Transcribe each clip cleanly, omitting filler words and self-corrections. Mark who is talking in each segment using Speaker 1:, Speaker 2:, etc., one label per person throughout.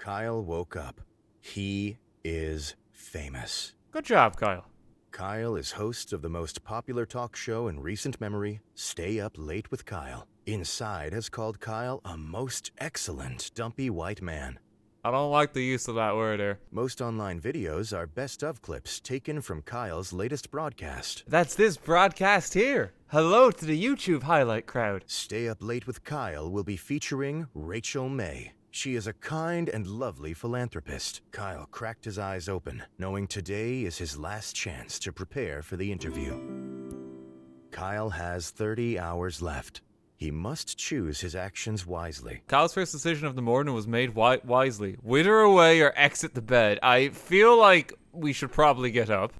Speaker 1: Kyle woke up. He is famous.
Speaker 2: Good job, Kyle.
Speaker 1: Kyle is host of the most popular talk show in recent memory, Stay Up Late with Kyle. Inside has called Kyle a most excellent dumpy white man.
Speaker 2: I don't like the use of that word there.
Speaker 1: Most online videos are best-of clips taken from Kyle's latest broadcast.
Speaker 2: That's this broadcast here. Hello to the YouTube highlight crowd.
Speaker 1: Stay Up Late with Kyle will be featuring Rachel May. She is a kind and lovely philanthropist. Kyle cracked his eyes open, knowing today is his last chance to prepare for the interview. Kyle has 30 hours left. He must choose his actions wisely.
Speaker 2: Kyle's first decision of the morning was made wisely. Wither away or exit the bed. I feel like we should probably get up.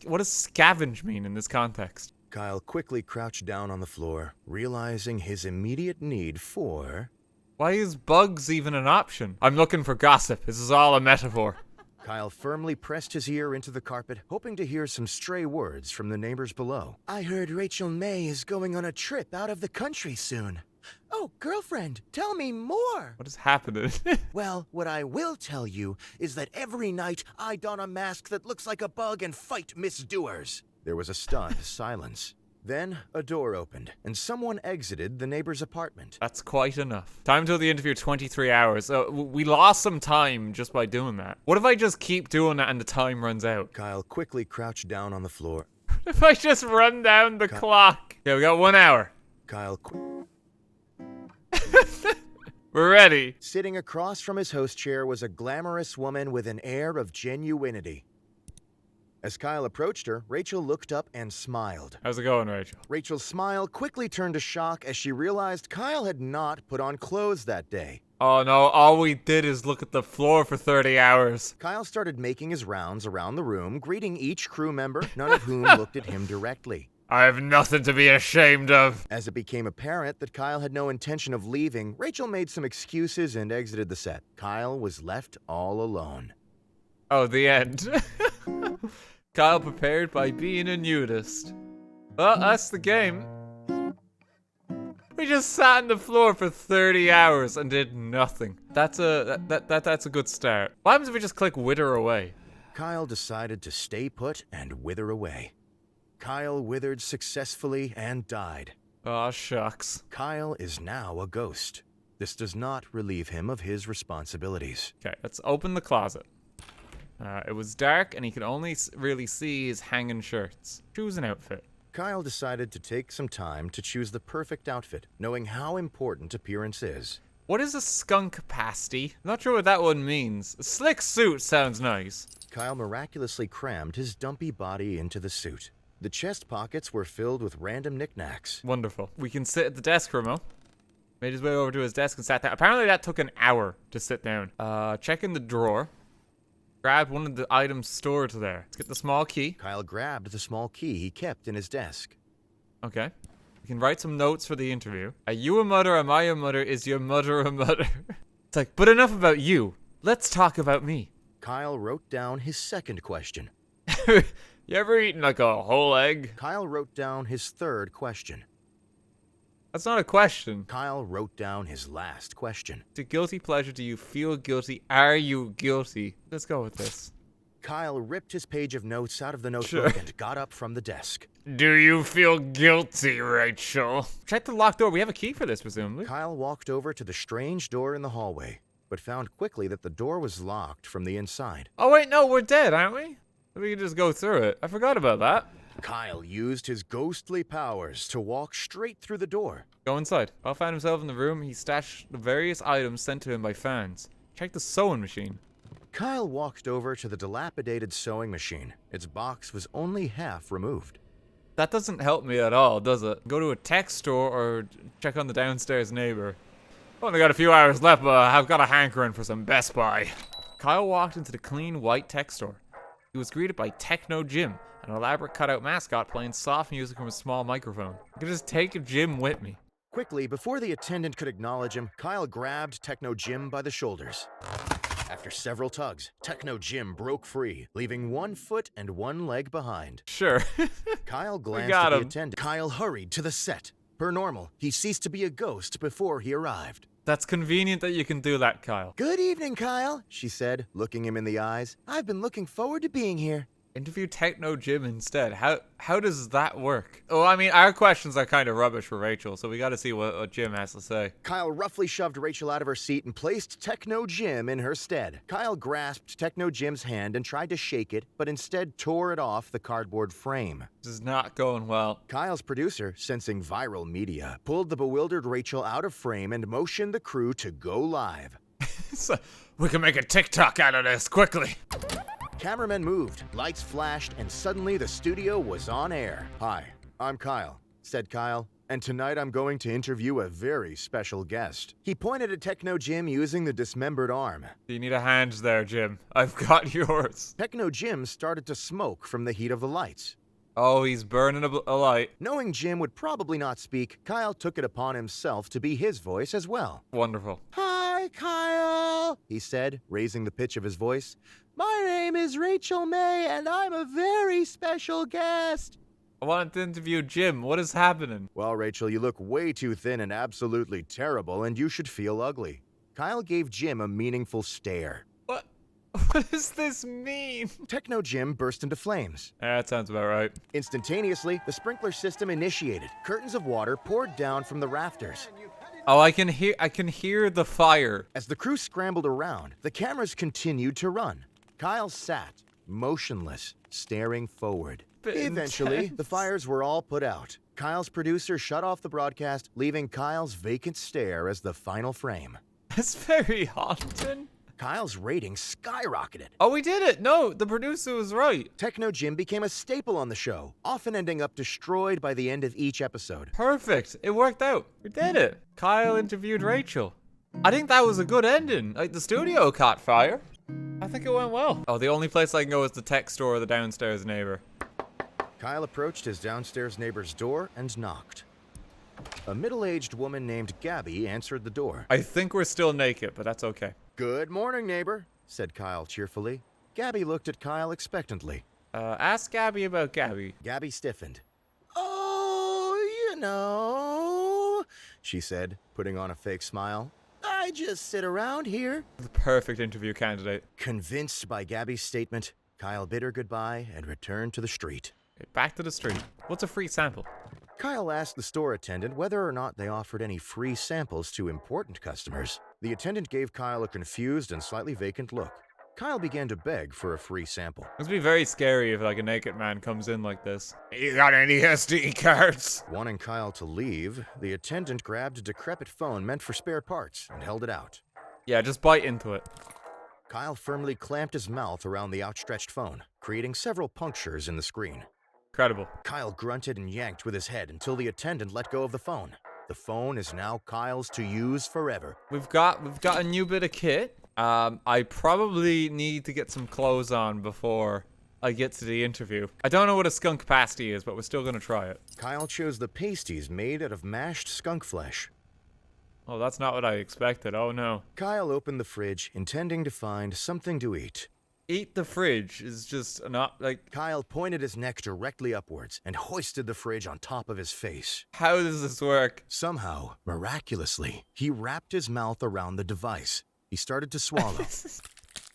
Speaker 2: What does scavenge mean in this context?
Speaker 1: Kyle quickly crouched down on the floor, realizing his immediate need for...
Speaker 2: Why is bugs even an option? I'm looking for gossip. This is all a metaphor.
Speaker 1: Kyle firmly pressed his ear into the carpet, hoping to hear some stray words from the neighbors below. I heard Rachel May is going on a trip out of the country soon. Oh, girlfriend, tell me more.
Speaker 2: What is happening?
Speaker 1: Well, what I will tell you is that every night I don a mask that looks like a bug and fight misdoers. There was a stunned silence. Then, a door opened, and someone exited the neighbor's apartment.
Speaker 2: That's quite enough. Time till the interview, 23 hours. We lost some time just by doing that. What if I just keep doing that and the time runs out?
Speaker 1: Kyle quickly crouched down on the floor.
Speaker 2: If I just run down the clock? Yeah, we got 1 hour.
Speaker 1: Kyle
Speaker 2: We're ready.
Speaker 1: Sitting across from his host chair was a glamorous woman with an air of genuinity. As Kyle approached her, Rachel looked up and smiled.
Speaker 2: How's it going, Rachel?
Speaker 1: Rachel's smile quickly turned to shock as she realized Kyle had not put on clothes that day.
Speaker 2: Oh no, all we did is look at the floor for 30 hours.
Speaker 1: Kyle started making his rounds around the room, greeting each crew member, none of whom looked at him directly.
Speaker 2: I have nothing to be ashamed of.
Speaker 1: As it became apparent that Kyle had no intention of leaving, Rachel made some excuses and exited the set. Kyle was left all alone.
Speaker 2: Oh, the end. Kyle prepared by being a nudist. Well, that's the game. We just sat on the floor for 30 hours and did nothing. That's a good start. What happens if we just click wither away?
Speaker 1: Kyle decided to stay put and wither away. Kyle withered successfully and died.
Speaker 2: Aw, shucks.
Speaker 1: Kyle is now a ghost. This does not relieve him of his responsibilities.
Speaker 2: Okay, let's open the closet. It was dark and he could only really see his hanging shirts. Choose an outfit.
Speaker 1: Kyle decided to take some time to choose the perfect outfit, knowing how important appearance is.
Speaker 2: What is a skunk pasty? Not sure what that one means. A slick suit sounds nice.
Speaker 1: Kyle miraculously crammed his dumpy body into the suit. The chest pockets were filled with random knickknacks.
Speaker 2: Wonderful. We can sit at the desk for a moment. Made his way over to his desk and sat down. Apparently that took an hour to sit down. Check in the drawer. Grabbed one of the items stored there. Let's get the small key.
Speaker 1: Kyle grabbed the small key he kept in his desk.
Speaker 2: Okay. We can write some notes for the interview. Are you a mother? Am I a mother? Is your mother a mother? It's like, but enough about you. Let's talk about me.
Speaker 1: Kyle wrote down his second question.
Speaker 2: You ever eaten like a whole egg?
Speaker 1: Kyle wrote down his third question.
Speaker 2: That's not a question.
Speaker 1: Kyle wrote down his last question.
Speaker 2: It's a guilty pleasure. Do you feel guilty? Are you guilty? Let's go with this.
Speaker 1: Kyle ripped his page of notes out of the notebook and got up from the desk.
Speaker 2: Do you feel guilty, Rachel? Check the locked door. We have a key for this, presumably.
Speaker 1: Kyle walked over to the strange door in the hallway, but found quickly that the door was locked from the inside.
Speaker 2: Oh wait, no, we're dead, aren't we? We can just go through it. I forgot about that.
Speaker 1: Kyle used his ghostly powers to walk straight through the door.
Speaker 2: Go inside. Kyle found himself in the room. He stashed the various items sent to him by fans. Check the sewing machine.
Speaker 1: Kyle walked over to the dilapidated sewing machine. Its box was only half removed.
Speaker 2: That doesn't help me at all, does it? Go to a tech store or check on the downstairs neighbor. Only got a few hours left, but I've got a hankering for some Best Buy. Kyle walked into the clean white tech store. He was greeted by Techno Jim, an elaborate cutout mascot playing soft music from a small microphone. I could just take Jim with me.
Speaker 1: Quickly, before the attendant could acknowledge him, Kyle grabbed Techno Jim by the shoulders. After several tugs, Techno Jim broke free, leaving one foot and one leg behind.
Speaker 2: Sure.
Speaker 1: Kyle glanced at the attendant. Kyle hurried to the set. Per normal, he ceased to be a ghost before he arrived.
Speaker 2: That's convenient that you can do that, Kyle.
Speaker 1: Good evening, Kyle, she said, looking him in the eyes. I've been looking forward to being here.
Speaker 2: Interview Techno Jim instead. How does that work? Oh, I mean, our questions are kind of rubbish for Rachel, so we got to see what Jim has to say.
Speaker 1: Kyle roughly shoved Rachel out of her seat and placed Techno Jim in her stead. Kyle grasped Techno Jim's hand and tried to shake it, but instead tore it off the cardboard frame.
Speaker 2: This is not going well.
Speaker 1: Kyle's producer, sensing viral media, pulled the bewildered Rachel out of frame and motioned the crew to go live.
Speaker 2: So, we can make a TikTok out of this, quickly.
Speaker 1: Cameramen moved, lights flashed, and suddenly the studio was on air. Hi, I'm Kyle, said Kyle, and tonight I'm going to interview a very special guest. He pointed at Techno Jim using the dismembered arm.
Speaker 2: You need a hand there, Jim. I've got yours.
Speaker 1: Techno Jim started to smoke from the heat of the lights.
Speaker 2: Oh, he's burning a light.
Speaker 1: Knowing Jim would probably not speak, Kyle took it upon himself to be his voice as well.
Speaker 2: Wonderful.
Speaker 1: Hi, Kyle, he said, raising the pitch of his voice. My name is Rachel May, and I'm a very special guest.
Speaker 2: I wanted to interview Jim. What is happening?
Speaker 1: Well, Rachel, you look way too thin and absolutely terrible, and you should feel ugly. Kyle gave Jim a meaningful stare.
Speaker 2: What? What does this mean?
Speaker 1: Techno Jim burst into flames.
Speaker 2: That sounds about right.
Speaker 1: Instantaneously, the sprinkler system initiated. Curtains of water poured down from the rafters.
Speaker 2: Oh, I can hear the fire.
Speaker 1: As the crew scrambled around, the cameras continued to run. Kyle sat, motionless, staring forward. Eventually, the fires were all put out. Kyle's producer shut off the broadcast, leaving Kyle's vacant stare as the final frame.
Speaker 2: That's very haunting.
Speaker 1: Kyle's ratings skyrocketed.
Speaker 2: Oh, we did it! No, the producer was right.
Speaker 1: Techno Jim became a staple on the show, often ending up destroyed by the end of each episode.
Speaker 2: Perfect. It worked out. We did it. Kyle interviewed Rachel. I think that was a good ending. Like, the studio caught fire. I think it went well. Oh, the only place I can go is the tech store or the downstairs neighbor.
Speaker 1: Kyle approached his downstairs neighbor's door and knocked. A middle-aged woman named Gabby answered the door.
Speaker 2: I think we're still naked, but that's okay.
Speaker 1: Good morning, neighbor, said Kyle cheerfully. Gabby looked at Kyle expectantly.
Speaker 2: Ask Gabby about Gabby.
Speaker 1: Gabby stiffened. Oh, you know, she said, putting on a fake smile. I just sit around here.
Speaker 2: The perfect interview candidate.
Speaker 1: Convinced by Gabby's statement, Kyle bid her goodbye and returned to the street.
Speaker 2: Okay, back to the street. What's a free sample?
Speaker 1: Kyle asked the store attendant whether or not they offered any free samples to important customers. The attendant gave Kyle a confused and slightly vacant look. Kyle began to beg for a free sample.
Speaker 2: It must be very scary if like a naked man comes in like this. You got any SD cards?
Speaker 1: Wanting Kyle to leave, the attendant grabbed a decrepit phone meant for spare parts and held it out.
Speaker 2: Yeah, just bite into it.
Speaker 1: Kyle firmly clamped his mouth around the outstretched phone, creating several punctures in the screen.
Speaker 2: Incredible.
Speaker 1: Kyle grunted and yanked with his head until the attendant let go of the phone. The phone is now Kyle's to use forever.
Speaker 2: We've got a new bit of kit. I probably need to get some clothes on before I get to the interview. I don't know what a skunk pasty is, but we're still gonna try it.
Speaker 1: Kyle chose the pasties made out of mashed skunk flesh.
Speaker 2: Oh, that's not what I expected. Oh no.
Speaker 1: Kyle opened the fridge, intending to find something to eat.
Speaker 2: Eat the fridge is just not like...
Speaker 1: Kyle pointed his neck directly upwards and hoisted the fridge on top of his face.
Speaker 2: How does this work?
Speaker 1: Somehow, miraculously, he wrapped his mouth around the device. He started to swallow.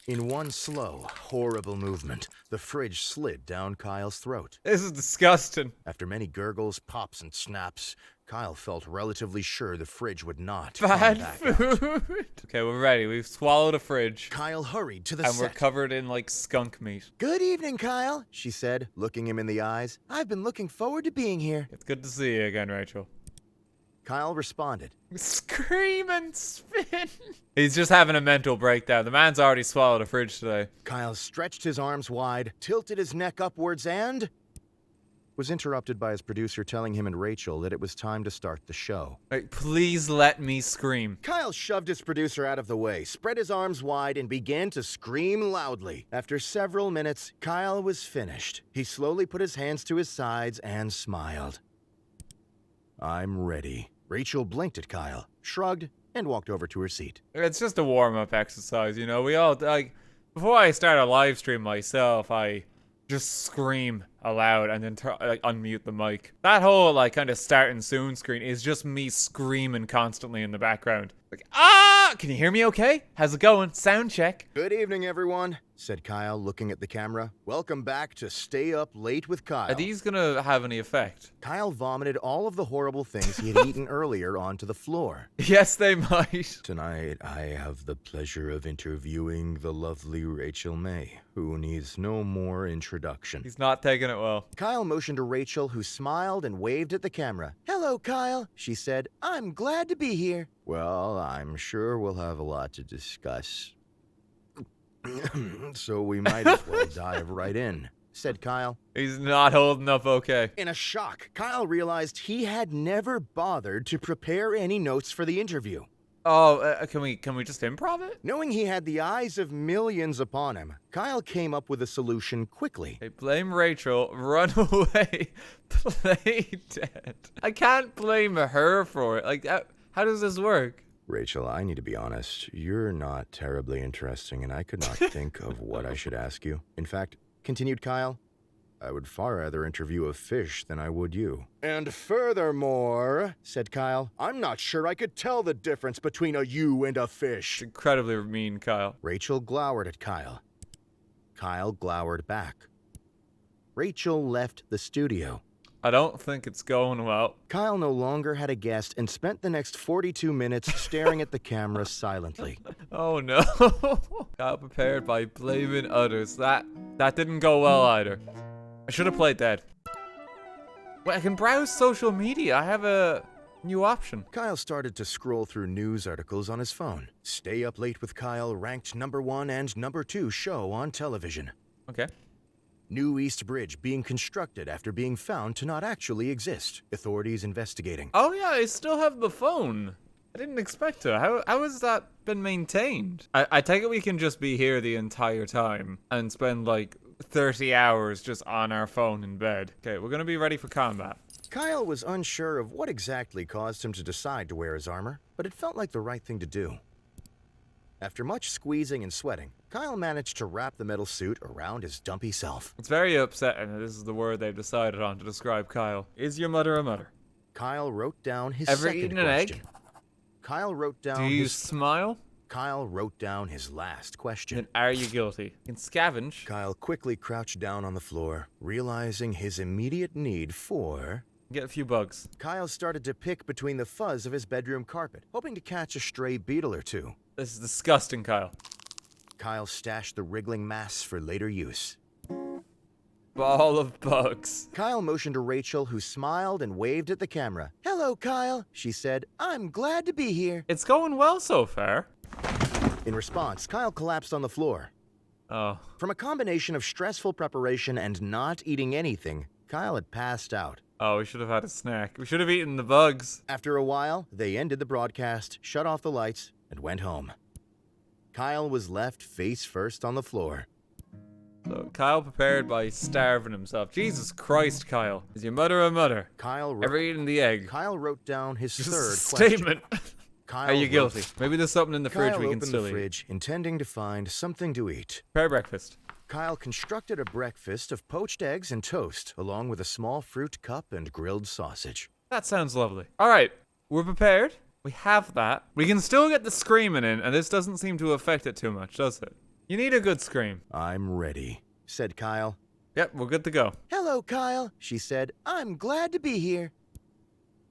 Speaker 1: In one slow, horrible movement, the fridge slid down Kyle's throat.
Speaker 2: This is disgusting.
Speaker 1: After many gurgles, pops, and snaps, Kyle felt relatively sure the fridge would not
Speaker 2: Bad
Speaker 1: come back out.
Speaker 2: food. Okay, we're ready. We've swallowed a fridge.
Speaker 1: Kyle hurried to the
Speaker 2: And
Speaker 1: set.
Speaker 2: we're covered in like skunk meat.
Speaker 1: Good evening, Kyle, she said, looking him in the eyes. I've been looking forward to being here.
Speaker 2: It's good to see you again, Rachel.
Speaker 1: Kyle responded.
Speaker 2: Scream and spin. He's just having a mental breakdown. The man's already swallowed a fridge today.
Speaker 1: Kyle stretched his arms wide, tilted his neck upwards, and was interrupted by his producer telling him and Rachel that it was time to start the show.
Speaker 2: Right, please let me scream.
Speaker 1: Kyle shoved his producer out of the way, spread his arms wide, and began to scream loudly. After several minutes, Kyle was finished. He slowly put his hands to his sides and smiled. I'm ready. Rachel blinked at Kyle, shrugged, and walked over to her seat.
Speaker 2: It's just a warm-up exercise, you know? We all, like, before I start a live stream myself, I just scream. aloud and then unmute the mic. That whole like kind of starting soon screen is just me screaming constantly in the background. Like, ah! Can you hear me okay? How's it going? Sound check.
Speaker 1: Good evening, everyone, said Kyle, looking at the camera. Welcome back to Stay Up Late with Kyle.
Speaker 2: Are these gonna have any effect?
Speaker 1: Kyle vomited all of the horrible things he had eaten earlier onto the floor.
Speaker 2: Yes, they might.
Speaker 1: Tonight, I have the pleasure of interviewing the lovely Rachel May, who needs no more introduction.
Speaker 2: He's not taking it well.
Speaker 1: Kyle motioned to Rachel, who smiled and waved at the camera. Hello, Kyle, she said. I'm glad to be here. Well, I'm sure we'll have a lot to discuss. So we might as well dive right in, said Kyle.
Speaker 2: He's not holding up okay.
Speaker 1: In a shock, Kyle realized he had never bothered to prepare any notes for the interview.
Speaker 2: Oh, can we just improv it?
Speaker 1: Knowing he had the eyes of millions upon him, Kyle came up with a solution quickly.
Speaker 2: Hey, blame Rachel, run away, play dead. I can't blame her for it. Like, how does this work?
Speaker 1: Rachel, I need to be honest. You're not terribly interesting, and I could not think of what I should ask you. In fact, continued Kyle, I would far rather interview a fish than I would you. And furthermore, said Kyle, I'm not sure I could tell the difference between a you and a fish.
Speaker 2: It's incredibly mean, Kyle.
Speaker 1: Rachel glowered at Kyle. Kyle glowered back. Rachel left the studio.
Speaker 2: I don't think it's going well.
Speaker 1: Kyle no longer had a guest and spent the next 42 minutes staring at the camera silently.
Speaker 2: Oh no. Got prepared by blaming others. That didn't go well either. I should have played dead. Wait, I can browse social media. I have a new option.
Speaker 1: Kyle started to scroll through news articles on his phone. Stay Up Late with Kyle ranked #1 and #2 show on television.
Speaker 2: Okay.
Speaker 1: New East Bridge being constructed after being found to not actually exist. Authorities investigating.
Speaker 2: Oh yeah, I still have the phone. I didn't expect to. How has that been maintained? I take it we can just be here the entire time and spend like 30 hours just on our phone in bed. Okay, we're gonna be ready for combat.
Speaker 1: Kyle was unsure of what exactly caused him to decide to wear his armor, but it felt like the right thing to do. After much squeezing and sweating, Kyle managed to wrap the metal suit around his dumpy self.
Speaker 2: It's very upsetting that this is the word they've decided on to describe Kyle. Is your mother a mother?
Speaker 1: Kyle wrote down his
Speaker 2: Ever
Speaker 1: second
Speaker 2: eaten an
Speaker 1: question.
Speaker 2: egg?
Speaker 1: Kyle wrote down
Speaker 2: Do you smile?
Speaker 1: Kyle wrote down his last question.
Speaker 2: Then are you guilty? You can scavenge.
Speaker 1: Kyle quickly crouched down on the floor, realizing his immediate need for...
Speaker 2: Get a few bugs.
Speaker 1: Kyle started to pick between the fuzz of his bedroom carpet, hoping to catch a stray beetle or two.
Speaker 2: This is disgusting, Kyle.
Speaker 1: Kyle stashed the wriggling mass for later use.
Speaker 2: Ball of bugs.
Speaker 1: Kyle motioned to Rachel, who smiled and waved at the camera. Hello, Kyle, she said. I'm glad to be here.
Speaker 2: It's going well so far.
Speaker 1: In response, Kyle collapsed on the floor.
Speaker 2: Oh.
Speaker 1: From a combination of stressful preparation and not eating anything, Kyle had passed out.
Speaker 2: Oh, we should have had a snack. We should have eaten the bugs.
Speaker 1: After a while, they ended the broadcast, shut off the lights, and went home. Kyle was left face first on the floor.
Speaker 2: So Kyle prepared by starving himself. Jesus Christ, Kyle. Is your mother a mother? Ever eaten the egg?
Speaker 1: Kyle wrote down his
Speaker 2: Just
Speaker 1: third
Speaker 2: statement.
Speaker 1: question.
Speaker 2: Are you guilty? Maybe there's something in the fridge
Speaker 1: Kyle
Speaker 2: we can
Speaker 1: opened
Speaker 2: still
Speaker 1: the
Speaker 2: eat.
Speaker 1: fridge, intending to find something to eat.
Speaker 2: Prepare breakfast.
Speaker 1: Kyle constructed a breakfast of poached eggs and toast, along with a small fruit cup and grilled sausage.
Speaker 2: That sounds lovely. All right, we're prepared. We have that. We can still get the screaming in, and this doesn't seem to affect it too much, does it? You need a good scream.
Speaker 1: I'm ready, said Kyle.
Speaker 2: Yep, we're good to go.
Speaker 1: Hello, Kyle, she said. I'm glad to be here.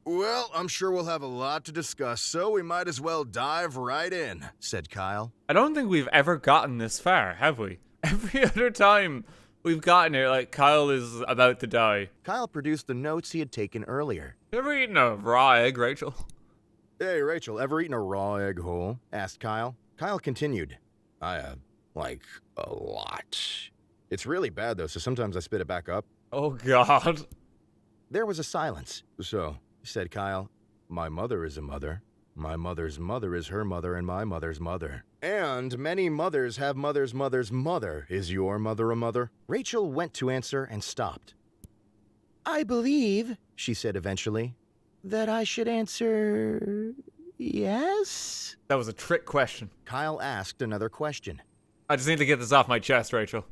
Speaker 1: Well, I'm sure we'll have a lot to discuss, so we might as well dive right in, said Kyle.
Speaker 2: I don't think we've ever gotten this far, have we? Every other time we've gotten here, like, Kyle is about to die.
Speaker 1: Kyle produced the notes he had taken earlier.
Speaker 2: You ever eaten a raw egg, Rachel?
Speaker 1: Hey, Rachel, ever eaten a raw egg whole? Asked Kyle. Kyle continued. I have, like, a lot. It's really bad, though, so sometimes I spit it back up.
Speaker 2: Oh, God.
Speaker 1: There was a silence. So, said Kyle, my mother is a mother. My mother's mother is her mother and my mother's mother. And many mothers have mother's mother's mother. Is your mother a mother? Rachel went to answer and stopped. I believe, she said eventually, that I should answer yes?
Speaker 2: That was a trick question.
Speaker 1: Kyle asked another question.
Speaker 2: I just need to get this off my chest, Rachel.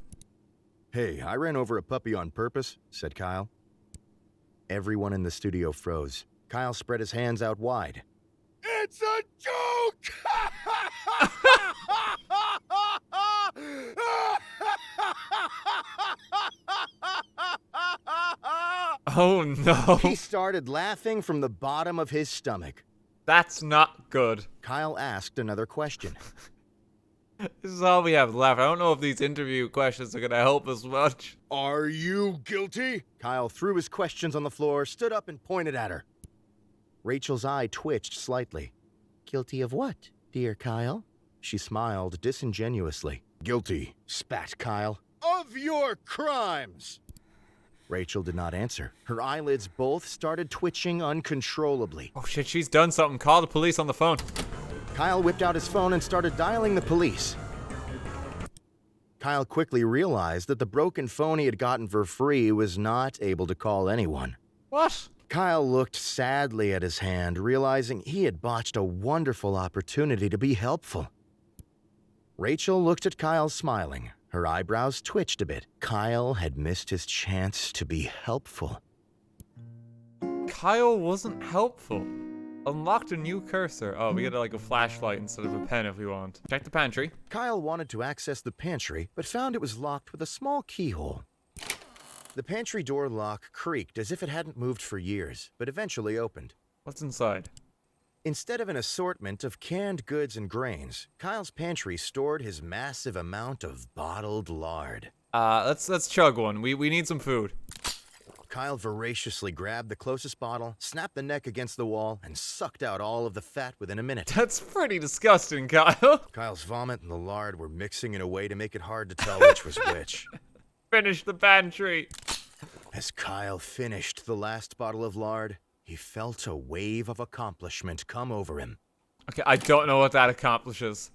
Speaker 1: Hey, I ran over a puppy on purpose, said Kyle. Everyone in the studio froze. Kyle spread his hands out wide. It's a joke!
Speaker 2: Oh no.
Speaker 1: He started laughing from the bottom of his stomach.
Speaker 2: That's not good.
Speaker 1: Kyle asked another question.
Speaker 2: This is all we have left. I don't know if these interview questions are gonna help us much.
Speaker 1: Are you guilty? Kyle threw his questions on the floor, stood up, and pointed at her. Rachel's eye twitched slightly. Guilty of what, dear Kyle? She smiled disingenuously. Guilty, spat Kyle. Of your crimes! Rachel did not answer. Her eyelids both started twitching uncontrollably.
Speaker 2: Oh shit, she's done something. Call the police on the phone.
Speaker 1: Kyle whipped out his phone and started dialing the police. Kyle quickly realized that the broken phone he had gotten for free was not able to call anyone.
Speaker 2: What?
Speaker 1: Kyle looked sadly at his hand, realizing he had botched a wonderful opportunity to be helpful. Rachel looked at Kyle smiling. Her eyebrows twitched a bit. Kyle had missed his chance to be helpful.
Speaker 2: Kyle wasn't helpful. Unlocked a new cursor. Oh, we get like a flashlight instead of a pen if we want. Check the pantry.
Speaker 1: Kyle wanted to access the pantry, but found it was locked with a small keyhole. The pantry door lock creaked as if it hadn't moved for years, but eventually opened.
Speaker 2: What's inside?
Speaker 1: Instead of an assortment of canned goods and grains, Kyle's pantry stored his massive amount of bottled lard.
Speaker 2: Let's chug one. We need some food.
Speaker 1: Kyle voraciously grabbed the closest bottle, snapped the neck against the wall, and sucked out all of the fat within a minute.
Speaker 2: That's pretty disgusting, Kyle.
Speaker 1: Kyle's vomit and the lard were mixing in a way to make it hard to tell which was which.
Speaker 2: Finish the pantry.
Speaker 1: As Kyle finished the last bottle of lard, he felt a wave of accomplishment come over him.
Speaker 2: Okay, I don't know what that accomplishes.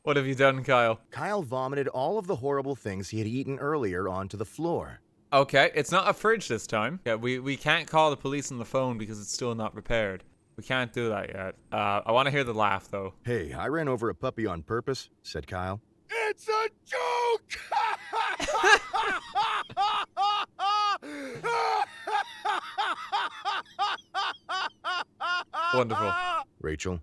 Speaker 2: What have you done, Kyle?
Speaker 1: Kyle vomited all of the horrible things he had eaten earlier onto the floor.
Speaker 2: Okay, it's not a fridge this time. Yeah, we can't call the police on the phone because it's still not repaired. We can't do that yet. I want to hear the laugh, though.
Speaker 1: Hey, I ran over a puppy on purpose, said Kyle. It's a joke!
Speaker 2: Wonderful.
Speaker 1: Rachel,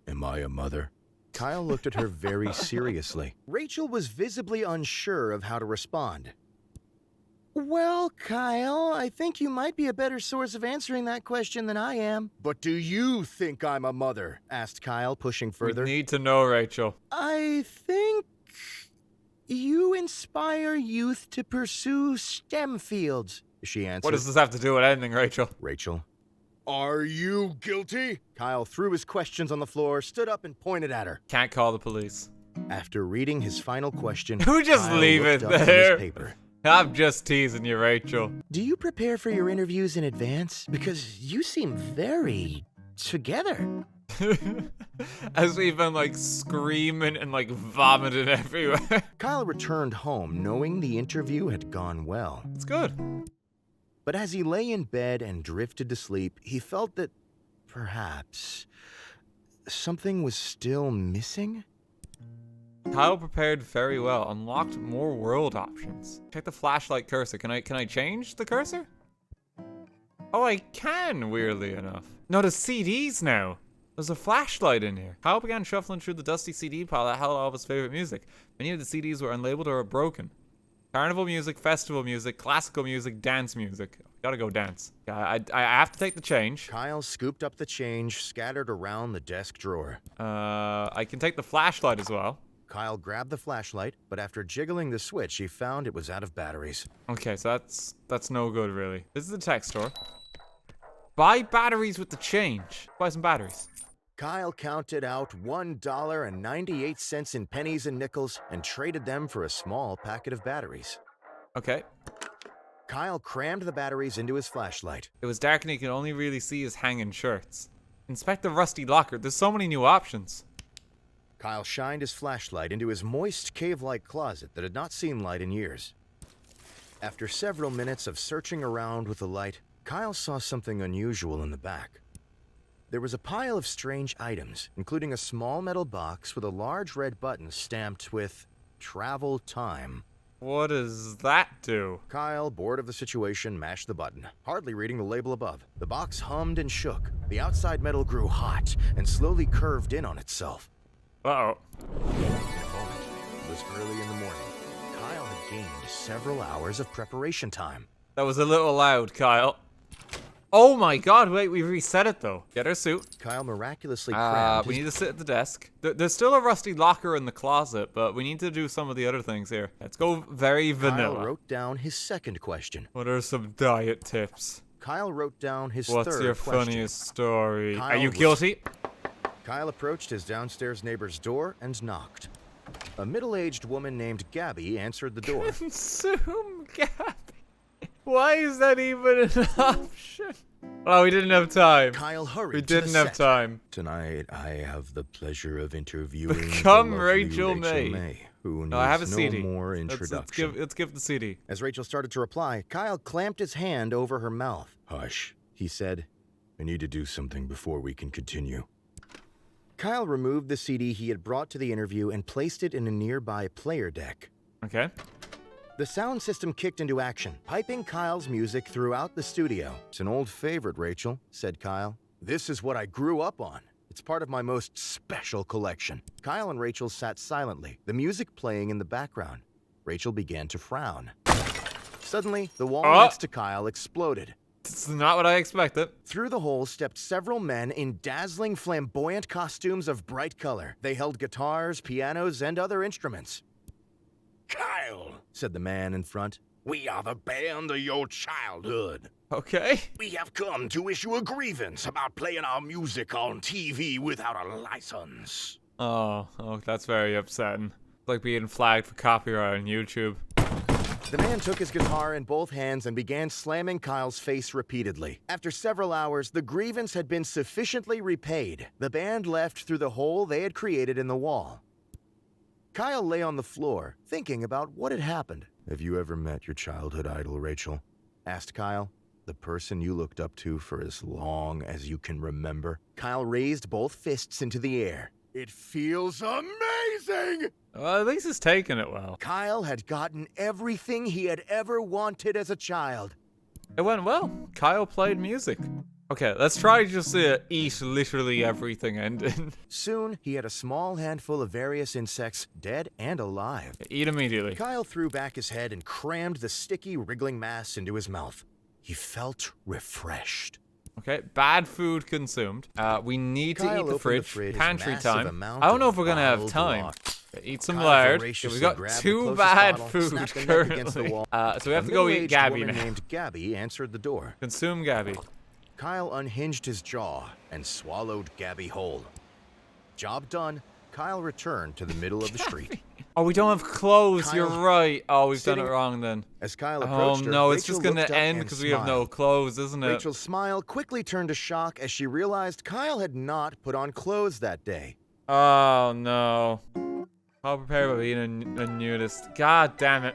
Speaker 1: am I a mother? Kyle looked at her very seriously. Rachel was visibly unsure of how to respond. Well, Kyle, I think you might be a better source of answering that question than I am. But do you think I'm a mother? Asked Kyle, pushing further.
Speaker 2: We need to know, Rachel.
Speaker 1: I think you inspire youth to pursue STEM fields, she answered.
Speaker 2: What does this have to do with anything, Rachel?
Speaker 1: Rachel. Are you guilty? Kyle threw his questions on the floor, stood up, and pointed at her.
Speaker 2: Can't call the police.
Speaker 1: After reading his final question,
Speaker 2: Who just
Speaker 1: Kyle
Speaker 2: leave
Speaker 1: looked
Speaker 2: it
Speaker 1: up from
Speaker 2: there?
Speaker 1: his paper.
Speaker 2: I'm just teasing you, Rachel.
Speaker 1: Do you prepare for your interviews in advance? Because you seem very together.
Speaker 2: As we've been like screaming and like vomiting everywhere.
Speaker 1: Kyle returned home knowing the interview had gone well.
Speaker 2: It's good.
Speaker 1: But as he lay in bed and drifted to sleep, he felt that perhaps something was still missing.
Speaker 2: Kyle prepared very well. Unlocked more world options. Check the flashlight cursor. Can I change the cursor? Oh, I can, weirdly enough. No, the CDs now. There's a flashlight in here. Kyle began shuffling through the dusty CD pile that held all of his favorite music. Many of the CDs were unlabeled or broken. Carnival music, festival music, classical music, dance music. Gotta go dance. I have to take the change.
Speaker 1: Kyle scooped up the change scattered around the desk drawer.
Speaker 2: I can take the flashlight as well.
Speaker 1: Kyle grabbed the flashlight, but after jiggling the switch, he found it was out of batteries.
Speaker 2: Okay, so that's no good, really. This is the tech store. Buy batteries with the change. Buy some batteries.
Speaker 1: Kyle counted out $1.98 in pennies and nickels and traded them for a small packet of batteries.
Speaker 2: Okay.
Speaker 1: Kyle crammed the batteries into his flashlight.
Speaker 2: It was dark and he could only really see his hanging shirts. Inspect the rusty locker. There's so many new options.
Speaker 1: Kyle shined his flashlight into his moist, cave-like closet that had not seen light in years. After several minutes of searching around with the light, Kyle saw something unusual in the back. There was a pile of strange items, including a small metal box with a large red button stamped with Travel Time.
Speaker 2: What does that do?
Speaker 1: Kyle, bored of the situation, mashed the button, hardly reading the label above. The box hummed and shook. The outside metal grew hot and slowly curved in on itself.
Speaker 2: Uh-oh.
Speaker 1: It was early in the morning. Kyle had gained several hours of preparation time.
Speaker 2: That was a little loud, Kyle. Oh my god, wait, we reset it though. Get our suit.
Speaker 1: Kyle miraculously crammed
Speaker 2: We need to sit at the desk. There's still a rusty locker in the closet, but we need to do some of the other things here. Let's go very vanilla.
Speaker 1: Kyle wrote down his second question.
Speaker 2: What are some diet tips?
Speaker 1: Kyle wrote down his
Speaker 2: What's
Speaker 1: third
Speaker 2: your
Speaker 1: question.
Speaker 2: funniest story?
Speaker 1: Kyle
Speaker 2: Are you
Speaker 1: was-
Speaker 2: guilty?
Speaker 1: Kyle approached his downstairs neighbor's door and knocked. A middle-aged woman named Gabby answered the door.
Speaker 2: Consume Gabby. Why is that even an option? Oh, we didn't have time.
Speaker 1: Kyle hurried
Speaker 2: We
Speaker 1: to the
Speaker 2: didn't have
Speaker 1: set.
Speaker 2: time.
Speaker 1: Tonight, I have the pleasure of interviewing
Speaker 2: Become
Speaker 1: the lovely
Speaker 2: Rachel May.
Speaker 1: who needs
Speaker 2: No, I have a
Speaker 1: no
Speaker 2: CD.
Speaker 1: more
Speaker 2: Let's
Speaker 1: introduction.
Speaker 2: let's give the CD.
Speaker 1: As Rachel started to reply, Kyle clamped his hand over her mouth. Hush, he said. I need to do something before we can continue. Kyle removed the CD he had brought to the interview and placed it in a nearby player deck.
Speaker 2: Okay.
Speaker 1: The sound system kicked into action, piping Kyle's music throughout the studio. It's an old favorite, Rachel, said Kyle. This is what I grew up on. It's part of my most special collection. Kyle and Rachel sat silently, the music playing in the background. Rachel began to frown. Suddenly, the wall next to Kyle exploded.
Speaker 2: It's not what I expected.
Speaker 1: Through the hole stepped several men in dazzling, flamboyant costumes of bright color. They held guitars, pianos, and other instruments. Kyle, said the man in front, we are the band of your childhood.
Speaker 2: Okay.
Speaker 1: We have come to issue a grievance about playing our music on TV without a license.
Speaker 2: Oh, that's very upsetting. It's like being flagged for copyright on YouTube.
Speaker 1: The man took his guitar in both hands and began slamming Kyle's face repeatedly. After several hours, the grievance had been sufficiently repaid. The band left through the hole they had created in the wall. Kyle lay on the floor, thinking about what had happened. Have you ever met your childhood idol, Rachel? Asked Kyle. The person you looked up to for as long as you can remember. Kyle raised both fists into the air. It feels amazing!
Speaker 2: Well, at least he's taking it well.
Speaker 1: Kyle had gotten everything he had ever wanted as a child.
Speaker 2: It went well. Kyle played music. Okay, let's try just to eat literally everything and
Speaker 1: Soon, he had a small handful of various insects, dead and alive.
Speaker 2: eat immediately.
Speaker 1: Kyle threw back his head and crammed the sticky, wriggling mass into his mouth. He felt refreshed.
Speaker 2: Okay, bad food consumed. We need to
Speaker 1: Kyle
Speaker 2: eat the
Speaker 1: opened
Speaker 2: fridge.
Speaker 1: the fridge,
Speaker 2: Pantry
Speaker 1: massive
Speaker 2: time.
Speaker 1: amount
Speaker 2: I don't know
Speaker 1: of
Speaker 2: if we're gonna have
Speaker 1: bottled
Speaker 2: time.
Speaker 1: water.
Speaker 2: Eat some
Speaker 1: Kyle
Speaker 2: lard.
Speaker 1: voraciously
Speaker 2: We got
Speaker 1: grabbed the
Speaker 2: two
Speaker 1: closest
Speaker 2: bad
Speaker 1: bottle,
Speaker 2: food
Speaker 1: snapped the neck against the
Speaker 2: currently.
Speaker 1: wall.
Speaker 2: So we have
Speaker 1: A
Speaker 2: to go eat
Speaker 1: middle-aged
Speaker 2: Gabby
Speaker 1: woman
Speaker 2: now.
Speaker 1: named Gabby answered the door.
Speaker 2: Consume Gabby.
Speaker 1: Kyle unhinged his jaw and swallowed Gabby whole. Job done, Kyle returned to the middle of the street.
Speaker 2: Oh, we don't have clothes.
Speaker 1: Kyle,
Speaker 2: You're right. Oh, we've done it
Speaker 1: sitting-
Speaker 2: wong then.
Speaker 1: As Kyle
Speaker 2: Oh
Speaker 1: approached her,
Speaker 2: no, it's
Speaker 1: Rachel
Speaker 2: just gonna
Speaker 1: looked up
Speaker 2: end
Speaker 1: and
Speaker 2: because we have no
Speaker 1: smiled.
Speaker 2: clothes, isn't it?
Speaker 1: Rachel's smile quickly turned to shock as she realized Kyle had not put on clothes that day.
Speaker 2: Oh no. How prepared by being a nudist? God damn it.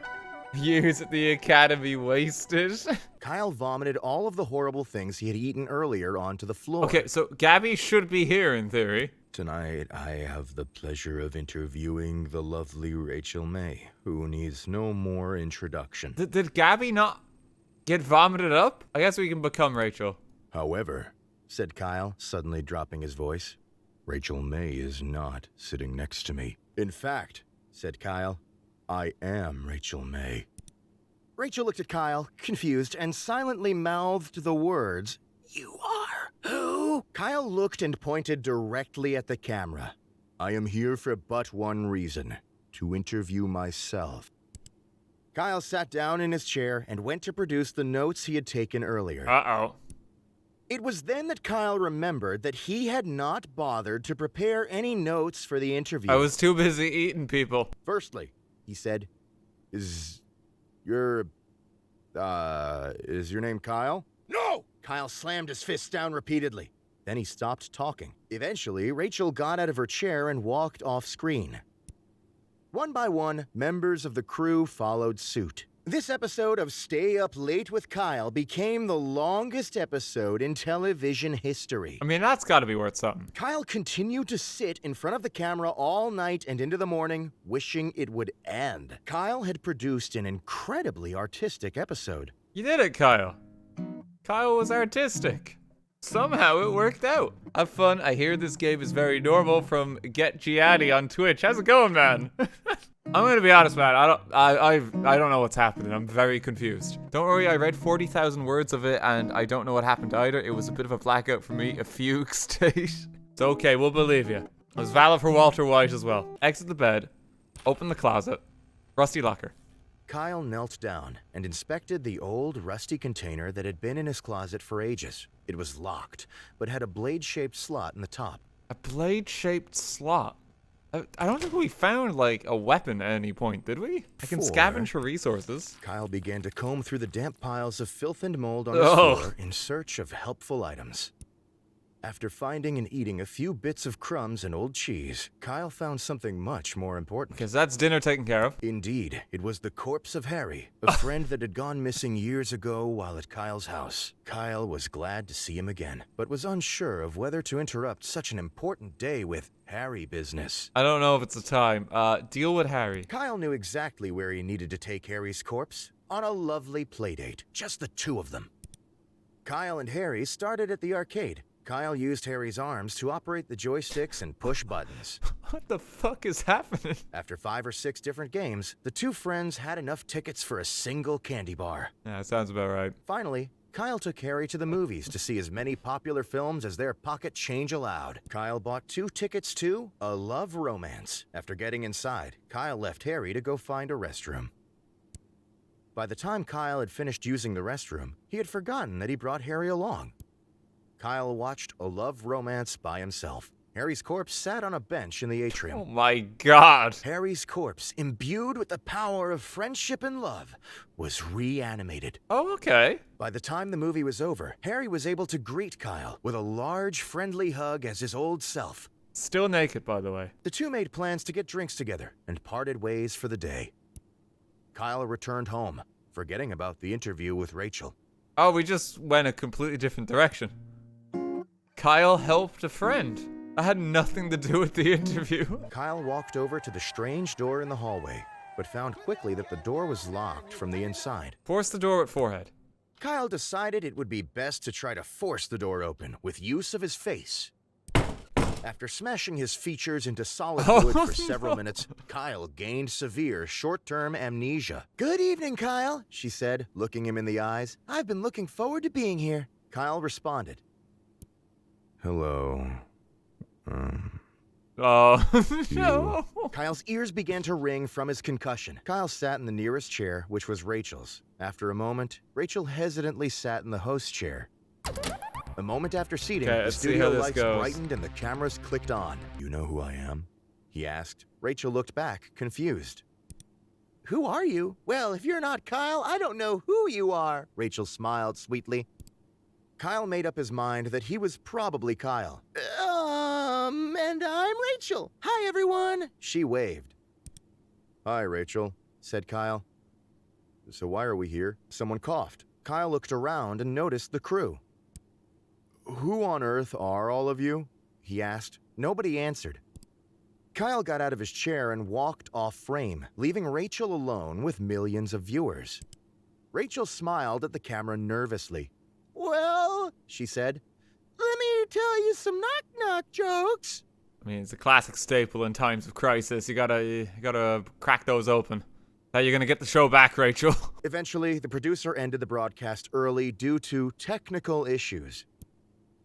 Speaker 2: Years at the academy wasted.
Speaker 1: Kyle vomited all of the horrible things he had eaten earlier onto the floor.
Speaker 2: Okay, so Gabby should be here in theory.
Speaker 1: Tonight, I have the pleasure of interviewing the lovely Rachel May, who needs no more introduction.
Speaker 2: Did Gabby not get vomited up? I guess we can become Rachel.
Speaker 1: However, said Kyle, suddenly dropping his voice, Rachel May is not sitting next to me. In fact, said Kyle, I am Rachel May. Rachel looked at Kyle, confused, and silently mouthed the words, You are who? Kyle looked and pointed directly at the camera. I am here for but one reason, to interview myself. Kyle sat down in his chair and went to produce the notes he had taken earlier.
Speaker 2: Uh-oh.
Speaker 1: It was then that Kyle remembered that he had not bothered to prepare any notes for the interview.
Speaker 2: I was too busy eating people.
Speaker 1: Firstly, he said, Is your name Kyle? No! Kyle slammed his fists down repeatedly. Then he stopped talking. Eventually, Rachel got out of her chair and walked off screen. One by one, members of the crew followed suit. This episode of Stay Up Late with Kyle became the longest episode in television history.
Speaker 2: I mean, that's gotta be worth something.
Speaker 1: Kyle continued to sit in front of the camera all night and into the morning, wishing it would end. Kyle had produced an incredibly artistic episode.
Speaker 2: You did it, Kyle. Kyle was artistic. Somehow it worked out. Have fun. I hear this game is very normal from Get Giaddy on Twitch. How's it going, man? I'm gonna be honest, man. I don't know what's happening. I'm very confused. Don't worry, I read 40,000 words of it, and I don't know what happened either. It was a bit of a blackout for me, a fugue state. It's okay, we'll believe you. It was valid for Walter White as well. Exit the bed, open the closet, rusty locker.
Speaker 1: Kyle knelt down and inspected the old, rusty container that had been in his closet for ages. It was locked, but had a blade-shaped slot in the top.
Speaker 2: A blade-shaped slot? I don't think we found, like, a weapon at any point, did we? I can scavenge for resources.
Speaker 1: Kyle began to comb through the damp piles of filth and mold on his floor in search of helpful items. After finding and eating a few bits of crumbs and old cheese, Kyle found something much more important.
Speaker 2: Because that's dinner taken care of.
Speaker 1: Indeed, it was the corpse of Harry, a friend that had gone missing years ago while at Kyle's house. Kyle was glad to see him again, but was unsure of whether to interrupt such an important day with Harry business.
Speaker 2: I don't know if it's the time. Deal with Harry.
Speaker 1: Kyle knew exactly where he needed to take Harry's corpse. On a lovely playdate, just the two of them. Kyle and Harry started at the arcade. Kyle used Harry's arms to operate the joysticks and push buttons.
Speaker 2: What the fuck is happening?
Speaker 1: After 5 or 6 different games, the two friends had enough tickets for a single candy bar.
Speaker 2: Yeah, that sounds about right.
Speaker 1: Finally, Kyle took Harry to the movies to see as many popular films as their pocket change allowed. Kyle bought 2 tickets to A Love Romance. After getting inside, Kyle left Harry to go find a restroom. By the time Kyle had finished using the restroom, he had forgotten that he brought Harry along. Kyle watched A Love Romance by himself. Harry's corpse sat on a bench in the atrium.
Speaker 2: Oh my god.
Speaker 1: Harry's corpse, imbued with the power of friendship and love, was reanimated.
Speaker 2: Oh, okay.
Speaker 1: By the time the movie was over, Harry was able to greet Kyle with a large, friendly hug as his old self.
Speaker 2: Still naked, by the way.
Speaker 1: The two made plans to get drinks together and parted ways for the day. Kyle returned home, forgetting about the interview with Rachel.
Speaker 2: Oh, we just went a completely different direction. Kyle helped a friend. I had nothing to do with the interview.
Speaker 1: Kyle walked over to the strange door in the hallway, but found quickly that the door was locked from the inside.
Speaker 2: Force the door with forehead.
Speaker 1: Kyle decided it would be best to try to force the door open with use of his face. After smashing his features into solid wood for several minutes, Kyle gained severe short-term amnesia. "Good evening, Kyle," she said, looking him in the eyes. "I've been looking forward to being here." Kyle responded. "Hello.
Speaker 2: Oh, no.
Speaker 1: Kyle's ears began to ring from his concussion. Kyle sat in the nearest chair, which was Rachel's. After a moment, Rachel hesitantly sat in the host chair. A moment after seating, the studio lights brightened and the cameras clicked on. "You know who I am?" he asked. Rachel looked back, confused. "Who are you?" "Well, if you're not Kyle, I don't know who you are." Rachel smiled sweetly. Kyle made up his mind that he was probably Kyle. And I'm Rachel. "Hi, everyone." She waved. "Hi, Rachel," said Kyle. "So why are we here?" Someone coughed. Kyle looked around and noticed the crew. "Who on earth are all of you?" he asked. Nobody answered. Kyle got out of his chair and walked off frame, leaving Rachel alone with millions of viewers. Rachel smiled at the camera nervously. "Well," she said, "let me tell you some knock-knock jokes."
Speaker 2: I mean, it's a classic staple in times of crisis. You gotta crack those open. How you gonna get the show back, Rachel?
Speaker 1: Eventually, the producer ended the broadcast early due to technical issues.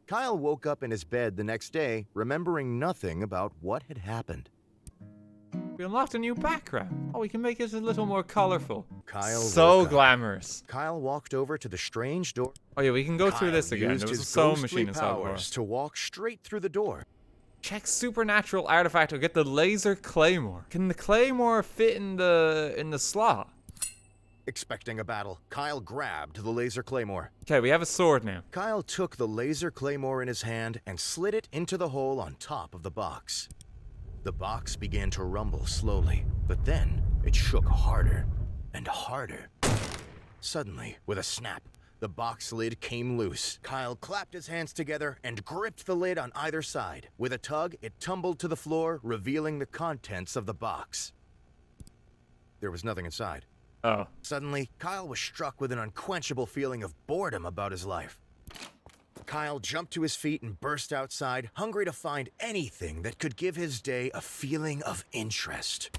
Speaker 1: Kyle woke up in his bed the next day, remembering nothing about what had happened.
Speaker 2: We unlocked a new background. Oh, we can make it a little more colorful.
Speaker 1: Kyle
Speaker 2: so glamorous.
Speaker 1: Kyle walked over to the strange door.
Speaker 2: Oh yeah, we can go through this again.
Speaker 1: Used
Speaker 2: There was a
Speaker 1: his
Speaker 2: sewing
Speaker 1: ghostly
Speaker 2: machine inside
Speaker 1: powers to walk straight through the door.
Speaker 2: Check supernatural artifact to get the laser claymore. Can the claymore fit in the slot?
Speaker 1: Expecting a battle, Kyle grabbed the laser claymore.
Speaker 2: Okay, we have a sword now.
Speaker 1: Kyle took the laser claymore in his hand and slid it into the hole on top of the box. The box began to rumble slowly, but then it shook harder and harder. Suddenly, with a snap, the box lid came loose. Kyle clapped his hands together and gripped the lid on either side. With a tug, it tumbled to the floor, revealing the contents of the box. There was nothing inside.
Speaker 2: Oh.
Speaker 1: Suddenly, Kyle was struck with an unquenchable feeling of boredom about his life. Kyle jumped to his feet and burst outside, hungry to find anything that could give his day a feeling of interest.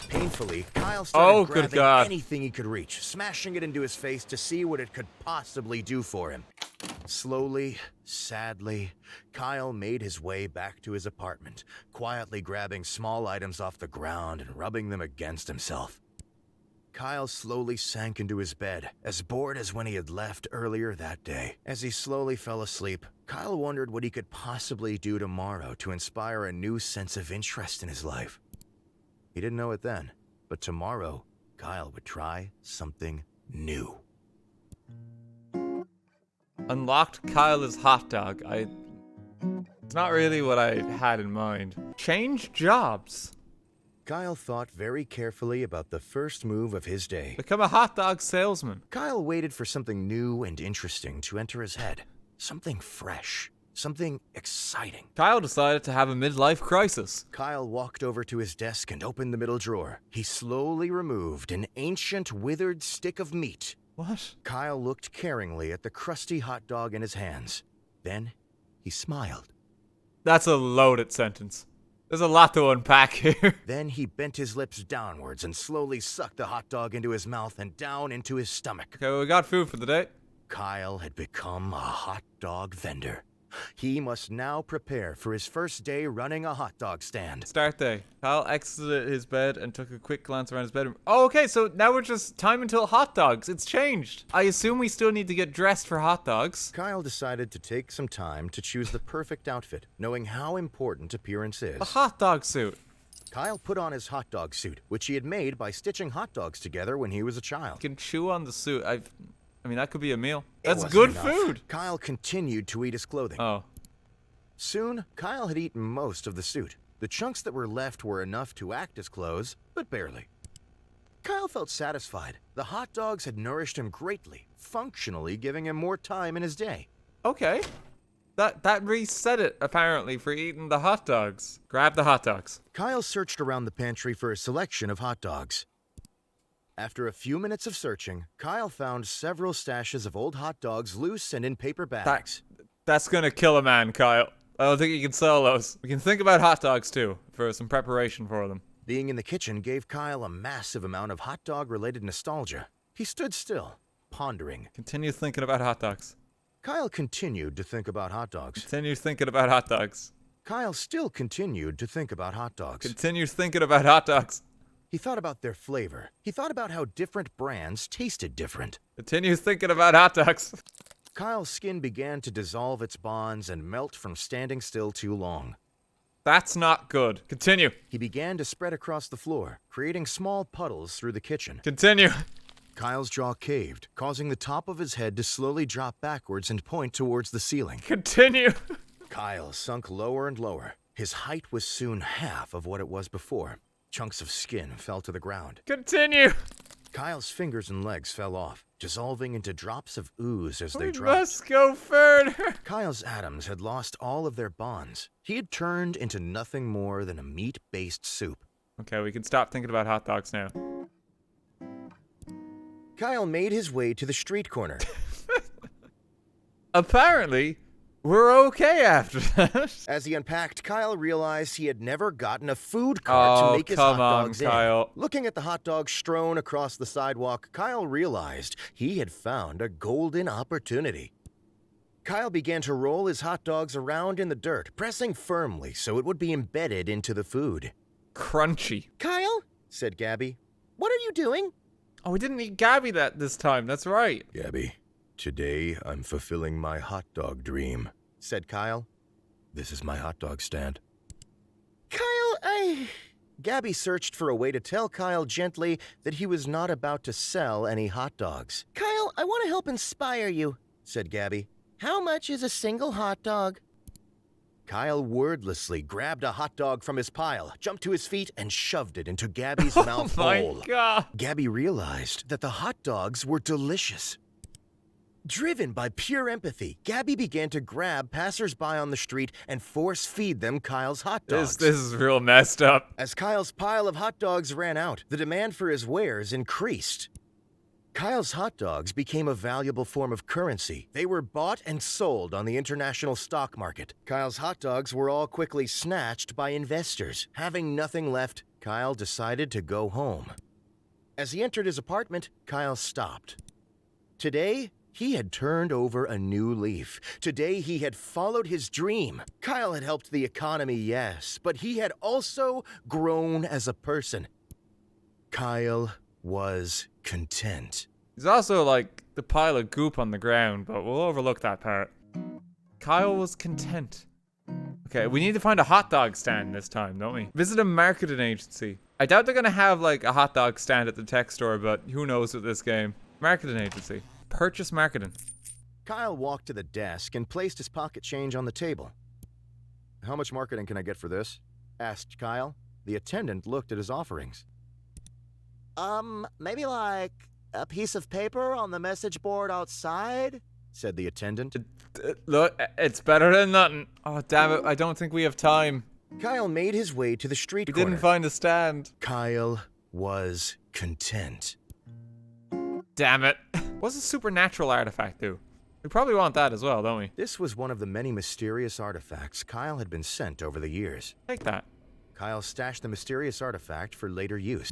Speaker 1: Painfully, Kyle started grabbing anything he could reach, smashing it into his face to see what it could possibly do for him. Slowly, sadly, Kyle made his way back to his apartment, quietly grabbing small items off the ground and rubbing them against himself. Kyle slowly sank into his bed, as bored as when he had left earlier that day. As he slowly fell asleep, Kyle wondered what he could possibly do tomorrow to inspire a new sense of interest in his life. He didn't know it then, but tomorrow, Kyle would try something new.
Speaker 2: Unlocked Kyle's hot dog. It's not really what I had in mind. Change jobs.
Speaker 1: Kyle thought very carefully about the first move of his day.
Speaker 2: Become a hot dog salesman.
Speaker 1: Kyle waited for something new and interesting to enter his head. Something fresh. Something exciting.
Speaker 2: Kyle decided to have a midlife crisis.
Speaker 1: Kyle walked over to his desk and opened the middle drawer. He slowly removed an ancient, withered stick of meat.
Speaker 2: What?
Speaker 1: Kyle looked caringly at the crusty hot dog in his hands. Then, he smiled.
Speaker 2: That's a loaded sentence. There's a lot to unpack here.
Speaker 1: Then he bent his lips downwards and slowly sucked the hot dog into his mouth and down into his stomach.
Speaker 2: Okay, well, we got food for the day.
Speaker 1: Kyle had become a hot dog vendor. He must now prepare for his first day running a hot dog stand.
Speaker 2: Start day. Kyle exited his bed and took a quick glance around his bedroom. Oh, okay, so now we're just time until hot dogs. It's changed. I assume we still need to get dressed for hot dogs.
Speaker 1: Kyle decided to take some time to choose the perfect outfit, knowing how important appearance is.
Speaker 2: A hot dog suit.
Speaker 1: Kyle put on his hot dog suit, which he had made by stitching hot dogs together when he was a child.
Speaker 2: You can chew on the suit. I mean, that could be a meal. That's
Speaker 1: It
Speaker 2: good
Speaker 1: wasn't enough.
Speaker 2: food.
Speaker 1: Kyle continued to eat his clothing.
Speaker 2: Oh.
Speaker 1: Soon, Kyle had eaten most of the suit. The chunks that were left were enough to act as clothes, but barely. Kyle felt satisfied. The hot dogs had nourished him greatly, functionally giving him more time in his day.
Speaker 2: Okay. That reset it, apparently, for eating the hot dogs. Grab the hot dogs.
Speaker 1: Kyle searched around the pantry for a selection of hot dogs. After a few minutes of searching, Kyle found several stashes of old hot dogs loose and in paper bags.
Speaker 2: That's gonna kill a man, Kyle. I don't think you can sell those. We can think about hot dogs, too, for some preparation for them.
Speaker 1: Being in the kitchen gave Kyle a massive amount of hot dog-related nostalgia. He stood still, pondering.
Speaker 2: Continue thinking about hot dogs.
Speaker 1: Kyle continued to think about hot dogs.
Speaker 2: Continue thinking about hot dogs.
Speaker 1: Kyle still continued to think about hot dogs.
Speaker 2: Continue thinking about hot dogs.
Speaker 1: He thought about their flavor. He thought about how different brands tasted different.
Speaker 2: Continue thinking about hot dogs.
Speaker 1: Kyle's skin began to dissolve its bonds and melt from standing still too long.
Speaker 2: That's not good. Continue.
Speaker 1: He began to spread across the floor, creating small puddles through the kitchen.
Speaker 2: Continue.
Speaker 1: Kyle's jaw caved, causing the top of his head to slowly drop backwards and point towards the ceiling.
Speaker 2: Continue.
Speaker 1: Kyle sunk lower and lower. His height was soon half of what it was before. Chunks of skin fell to the ground.
Speaker 2: Continue.
Speaker 1: Kyle's fingers and legs fell off, dissolving into drops of ooze as they
Speaker 2: We
Speaker 1: dropped.
Speaker 2: must go further.
Speaker 1: Kyle's atoms had lost all of their bonds. He had turned into nothing more than a meat-based soup.
Speaker 2: Okay, we can stop thinking about hot dogs now.
Speaker 1: Kyle made his way to the street corner.
Speaker 2: Apparently, we're okay after that.
Speaker 1: As he unpacked, Kyle realized he had never gotten a food cart to make his hot dogs in.
Speaker 2: Kyle.
Speaker 1: Looking at the hot dogs strewn across the sidewalk, Kyle realized he had found a golden opportunity. Kyle began to roll his hot dogs around in the dirt, pressing firmly so it would be embedded into the food.
Speaker 2: Crunchy.
Speaker 1: Kyle, said Gabby, what are you doing?
Speaker 2: Oh, we didn't eat Gabby this time. That's right.
Speaker 1: Gabby, today I'm fulfilling my hot dog dream, said Kyle. This is my hot dog stand. Kyle, Gabby searched for a way to tell Kyle gently that he was not about to sell any hot dogs. Kyle, I want to help inspire you, said Gabby. How much is a single hot dog? Kyle wordlessly grabbed a hot dog from his pile, jumped to his feet, and shoved it into Gabby's mouth
Speaker 2: Oh my
Speaker 1: hole.
Speaker 2: god.
Speaker 1: Gabby realized that the hot dogs were delicious. Driven by pure empathy, Gabby began to grab passersby on the street and force feed them Kyle's hot dogs.
Speaker 2: This is real messed up.
Speaker 1: As Kyle's pile of hot dogs ran out, the demand for his wares increased. Kyle's hot dogs became a valuable form of currency. They were bought and sold on the international stock market. Kyle's hot dogs were all quickly snatched by investors. Having nothing left, Kyle decided to go home. As he entered his apartment, Kyle stopped. Today, he had turned over a new leaf. Today, he had followed his dream. Kyle had helped the economy, yes, but he had also grown as a person. Kyle was content.
Speaker 2: He's also like the pile of goop on the ground, but we'll overlook that part. Kyle was content. Okay, we need to find a hot dog stand this time, don't we? Visit a marketing agency. I doubt they're gonna have like a hot dog stand at the tech store, but who knows with this game. Marketing agency. Purchase marketing.
Speaker 1: Kyle walked to the desk and placed his pocket change on the table. "How much marketing can I get for this?" asked Kyle. The attendant looked at his offerings. Maybe like a piece of paper on the message board outside?" said the attendant.
Speaker 2: Look, it's better than nothing. Oh, damn it. I don't think we have time.
Speaker 1: Kyle made his way to the street
Speaker 2: We
Speaker 1: corner.
Speaker 2: didn't find a stand.
Speaker 1: Kyle was content.
Speaker 2: Damn it. What's a supernatural artifact do? We probably want that as well, don't we?
Speaker 1: This was one of the many mysterious artifacts Kyle had been sent over the years.
Speaker 2: Take that.
Speaker 1: Kyle stashed the mysterious artifact for later use.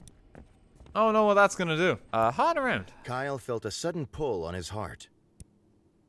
Speaker 2: Oh, no, what that's gonna do. Hot around.
Speaker 1: Kyle felt a sudden pull on his heart.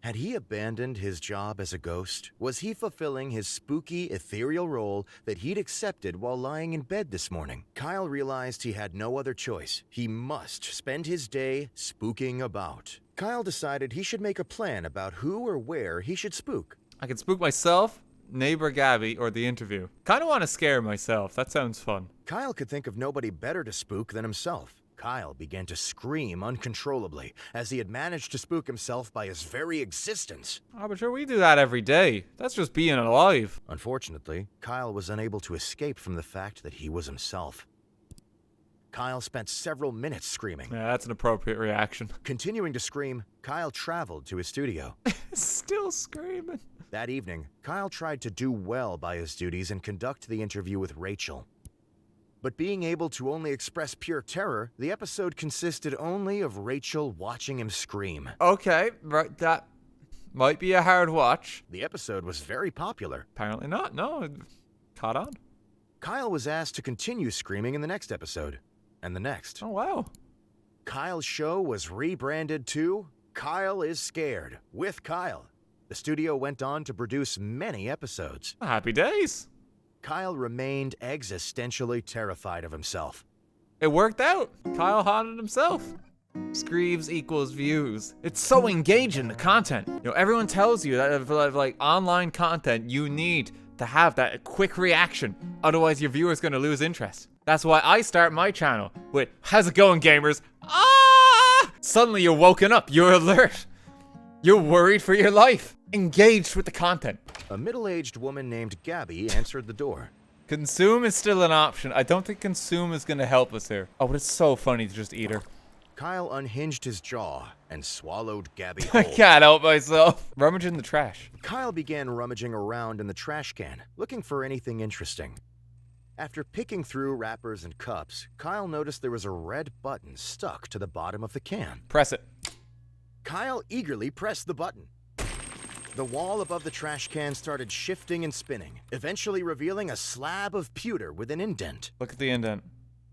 Speaker 1: Had he abandoned his job as a ghost? Was he fulfilling his spooky, ethereal role that he'd accepted while lying in bed this morning? Kyle realized he had no other choice. He must spend his day spooking about. Kyle decided he should make a plan about who or where he should spook.
Speaker 2: I can spook myself, neighbor Gabby, or the interview. Kinda wanna scare myself. That sounds fun.
Speaker 1: Kyle could think of nobody better to spook than himself. Kyle began to scream uncontrollably, as he had managed to spook himself by his very existence.
Speaker 2: Oh, but sure, we do that every day. That's just being alive.
Speaker 1: Unfortunately, Kyle was unable to escape from the fact that he was himself. Kyle spent several minutes screaming.
Speaker 2: Yeah, that's an appropriate reaction.
Speaker 1: Continuing to scream, Kyle traveled to his studio.
Speaker 2: Still screaming.
Speaker 1: That evening, Kyle tried to do well by his duties and conduct the interview with Rachel. But being able to only express pure terror, the episode consisted only of Rachel watching him scream.
Speaker 2: Okay, right, that might be a hard watch.
Speaker 1: The episode was very popular.
Speaker 2: Apparently not, no. Caught on.
Speaker 1: Kyle was asked to continue screaming in the next episode, and the next.
Speaker 2: Oh, wow.
Speaker 1: Kyle's show was rebranded to Kyle is Scared, with Kyle. The studio went on to produce many episodes.
Speaker 2: Happy days.
Speaker 1: Kyle remained existentially terrified of himself.
Speaker 2: It worked out. Kyle haunted himself. Screams equals views. It's so engaging, the content. You know, everyone tells you that for like online content, you need to have that quick reaction. Otherwise, your viewer's gonna lose interest. That's why I start my channel with, "How's it going, gamers?" Ah! Suddenly you're woken up. You're alert. You're worried for your life. Engaged with the content.
Speaker 1: A middle-aged woman named Gabby answered the door.
Speaker 2: Consume is still an option. I don't think consume is gonna help us here. Oh, but it's so funny to just eat her.
Speaker 1: Kyle unhinged his jaw and swallowed Gabby
Speaker 2: I
Speaker 1: whole.
Speaker 2: can't help myself. Rummage in the trash.
Speaker 1: Kyle began rummaging around in the trash can, looking for anything interesting. After picking through wrappers and cups, Kyle noticed there was a red button stuck to the bottom of the can.
Speaker 2: Press it.
Speaker 1: Kyle eagerly pressed the button. The wall above the trash can started shifting and spinning, eventually revealing a slab of pewter with an indent.
Speaker 2: Look at the indent.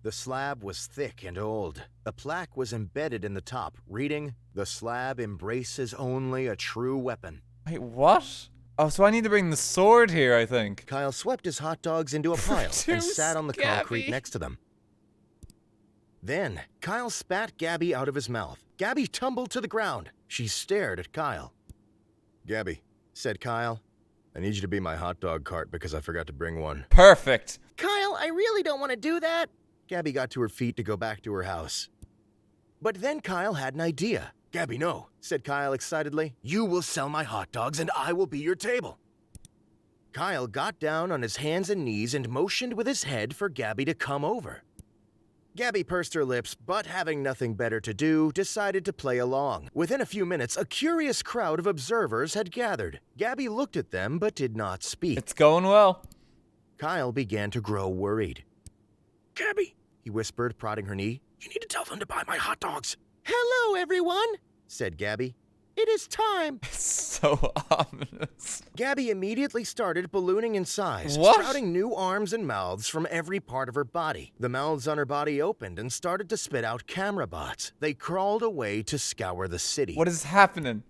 Speaker 1: The slab was thick and old. A plaque was embedded in the top, reading, "The slab embraces only a true weapon."
Speaker 2: Wait, what? Oh, so I need to bring the sword here, I think.
Speaker 1: Kyle swept his hot dogs into a pile and sat on the concrete
Speaker 2: Gabby.
Speaker 1: next to them. Then, Kyle spat Gabby out of his mouth. Gabby tumbled to the ground. She stared at Kyle. "Gabby," said Kyle, "I need you to be my hot dog cart because I forgot to bring one."
Speaker 2: Perfect.
Speaker 1: "Kyle, I really don't want to do that." Gabby got to her feet to go back to her house. But then Kyle had an idea. "Gabby, no," said Kyle excitedly. "You will sell my hot dogs and I will be your table." Kyle got down on his hands and knees and motioned with his head for Gabby to come over. Gabby pursed her lips, but having nothing better to do, decided to play along. Within a few minutes, a curious crowd of observers had gathered. Gabby looked at them, but did not speak.
Speaker 2: It's going well.
Speaker 1: Kyle began to grow worried. "Gabby," he whispered, prodding her knee, "you need to tell them to buy my hot dogs." "Hello, everyone," said Gabby. "It is time."
Speaker 2: It's so ominous.
Speaker 1: Gabby immediately started ballooning in size,
Speaker 2: What?
Speaker 1: sprouting new arms and mouths from every part of her body. The mouths on her body opened and started to spit out camera bots. They crawled away to scour the city.
Speaker 2: What is happening?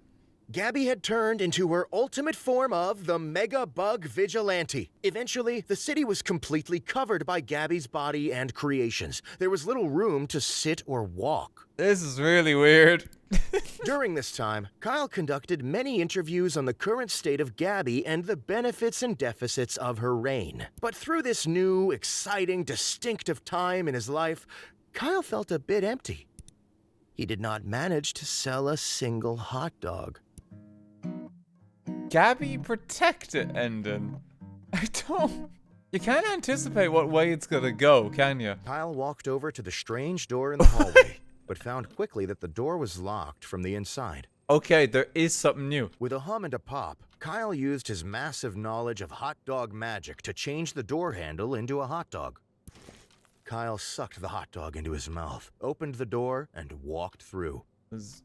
Speaker 1: Gabby had turned into her ultimate form of the Mega Bug Vigilante. Eventually, the city was completely covered by Gabby's body and creations. There was little room to sit or walk.
Speaker 2: This is really weird.
Speaker 1: During this time, Kyle conducted many interviews on the current state of Gabby and the benefits and deficits of her reign. But through this new, exciting, distinctive time in his life, Kyle felt a bit empty. He did not manage to sell a single hot dog.
Speaker 2: Gabby protected ending. I don't... You can't anticipate what way it's gonna go, can you?
Speaker 1: Kyle walked over to the strange door in the hallway, but found quickly that the door was locked from the inside.
Speaker 2: Okay, there is something new.
Speaker 1: With a hum and a pop, Kyle used his massive knowledge of hot dog magic to change the door handle into a hot dog. Kyle sucked the hot dog into his mouth, opened the door, and walked through.
Speaker 2: It was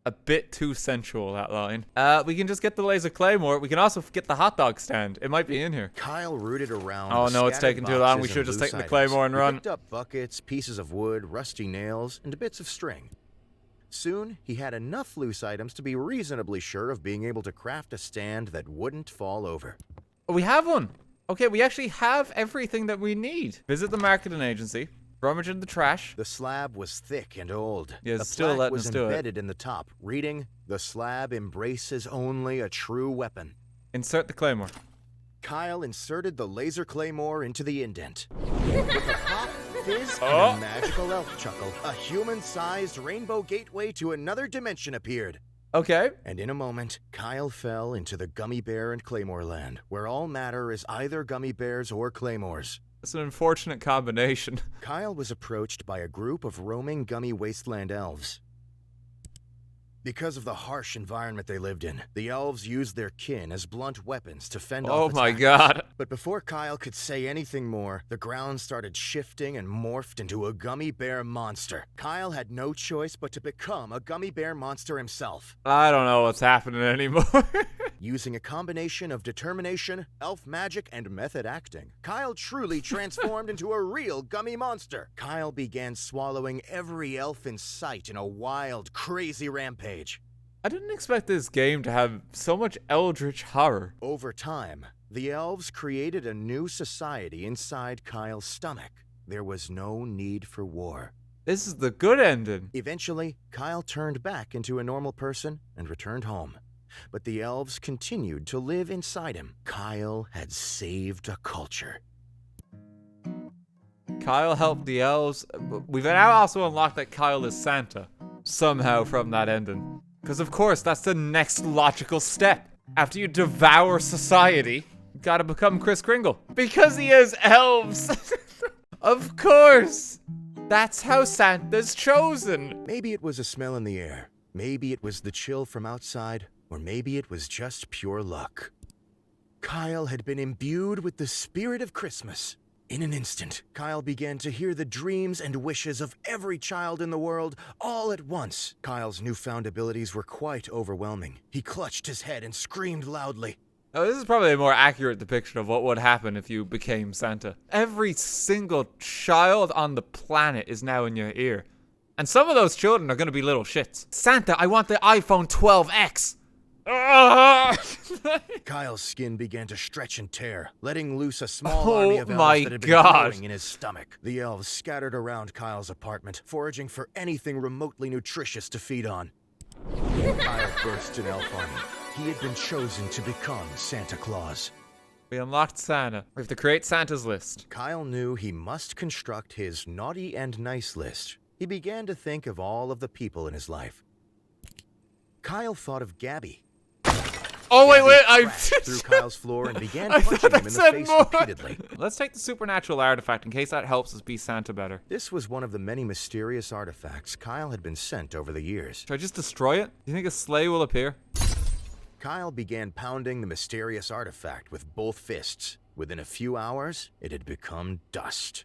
Speaker 2: a bit too sensual, that line. We can just get the laser claymore. We can also get the hot dog stand. It might be in here.
Speaker 1: Kyle rooted around.
Speaker 2: Oh
Speaker 1: the
Speaker 2: no, it's
Speaker 1: scattered
Speaker 2: taking too long. We
Speaker 1: boxes
Speaker 2: should have
Speaker 1: and
Speaker 2: just
Speaker 1: loose
Speaker 2: taken the
Speaker 1: items.
Speaker 2: claymore and
Speaker 1: He
Speaker 2: run.
Speaker 1: picked up buckets, pieces of wood, rusty nails, and bits of string. Soon, he had enough loose items to be reasonably sure of being able to craft a stand that wouldn't fall over.
Speaker 2: We have one. Okay, we actually have everything that we need. Visit the marketing agency. Rummage in the trash.
Speaker 1: The slab was thick and old.
Speaker 2: Yeah, it's
Speaker 1: the
Speaker 2: still
Speaker 1: plaque
Speaker 2: letting
Speaker 1: was
Speaker 2: us do it.
Speaker 1: embedded in the top, reading, "The slab embraces only a true weapon."
Speaker 2: Insert the claymore.
Speaker 1: Kyle inserted the laser claymore into the indent. With a pop, fizz,
Speaker 2: Oh.
Speaker 1: and a magical elf chuckle, a human-sized rainbow gateway to another dimension appeared.
Speaker 2: Okay.
Speaker 1: And in a moment, Kyle fell into the Gummy Bear and Claymore land, where all matter is either gummy bears or claymores.
Speaker 2: It's an unfortunate combination.
Speaker 1: Kyle was approached by a group of roaming gummy wasteland elves. Because of the harsh environment they lived in, the elves used their kin as blunt weapons to fend
Speaker 2: Oh
Speaker 1: off
Speaker 2: my
Speaker 1: attackers.
Speaker 2: god.
Speaker 1: But before Kyle could say anything more, the ground started shifting and morphed into a gummy bear monster. Kyle had no choice but to become a gummy bear monster himself.
Speaker 2: I don't know what's happening anymore.
Speaker 1: Using a combination of determination, elf magic, and method acting, Kyle truly transformed into a real gummy monster. Kyle began swallowing every elf in sight in a wild, crazy rampage.
Speaker 2: I didn't expect this game to have so much eldritch horror.
Speaker 1: Over time, the elves created a new society inside Kyle's stomach. There was no need for war.
Speaker 2: This is the good ending.
Speaker 1: Eventually, Kyle turned back into a normal person and returned home. But the elves continued to live inside him. Kyle had saved a culture.
Speaker 2: Kyle helped the elves. We've now also unlocked that Kyle is Santa. Somehow from that ending. Because of course, that's the next logical step. After you devour society, you gotta become Kris Kringle. Because he has elves! Of course! That's how Santa's chosen!
Speaker 1: Maybe it was a smell in the air. Maybe it was the chill from outside. Or maybe it was just pure luck. Kyle had been imbued with the spirit of Christmas. In an instant, Kyle began to hear the dreams and wishes of every child in the world all at once. Kyle's newfound abilities were quite overwhelming. He clutched his head and screamed loudly.
Speaker 2: Oh, this is probably a more accurate depiction of what would happen if you became Santa. Every single child on the planet is now in your ear. And some of those children are gonna be little shits. Santa, I want the iPhone 12X!
Speaker 1: Kyle's skin began to stretch and tear, letting loose a small
Speaker 2: Oh
Speaker 1: army of
Speaker 2: my
Speaker 1: elves that had been
Speaker 2: God.
Speaker 1: growing in his stomach. The elves scattered around Kyle's apartment, foraging for anything remotely nutritious to feed on. Kyle burst an elf army. He had been chosen to become Santa Claus.
Speaker 2: We unlocked Santa. We have to create Santa's list.
Speaker 1: Kyle knew he must construct his naughty and nice list. He began to think of all of the people in his life. Kyle thought of Gabby.
Speaker 2: Oh, wait,
Speaker 1: Gabby
Speaker 2: I
Speaker 1: crashed through Kyle's floor and began
Speaker 2: I
Speaker 1: punching
Speaker 2: thought
Speaker 1: him
Speaker 2: I
Speaker 1: in
Speaker 2: said
Speaker 1: the face
Speaker 2: more.
Speaker 1: repeatedly.
Speaker 2: Let's take the supernatural artifact in case that helps us be Santa better.
Speaker 1: This was one of the many mysterious artifacts Kyle had been sent over the years.
Speaker 2: Should I just destroy it? Do you think a sleigh will appear?
Speaker 1: Kyle began pounding the mysterious artifact with both fists. Within a few hours, it had become dust.